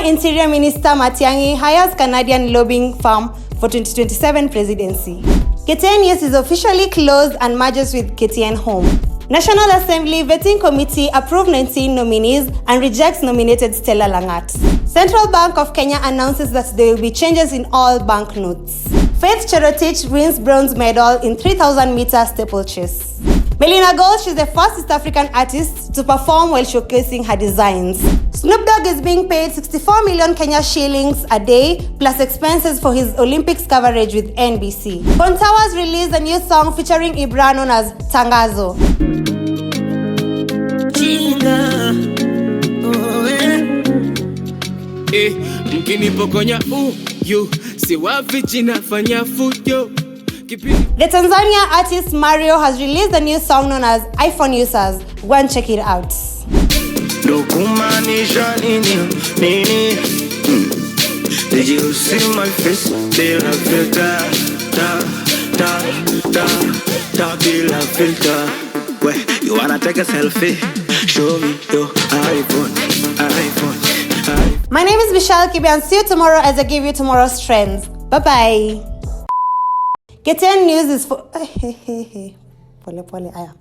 Former Interior Minister Matiang'i hires Canadian lobbying firm for 2027 presidency. KTN News is officially closed and merges with KTN Home. National Assembly Vetting Committee approved 19 nominees and rejects nominated Stella Langat. Central Bank of Kenya announces that there will be changes in all banknotes. Faith Cherotich wins bronze medal in 3,000-meter steeplechase. Melina Gulch is the first East African artist to perform while showcasing her designs. Snoop Dogg is being paid 64 million Kenya shillings a day plus expenses for his Olympics coverage with NBC. Bon Towers released a new song featuring Ibra known as Tangazo. The Tanzania artist Mario has released a new song known as iPhone Users. Go and check it out. Did you see my face? You wanna take a selfie? Show me your iPhone. My name is Michelle Kibe and see you tomorrow as I give you tomorrow's trends. Bye-bye. KTN News is for... Pole.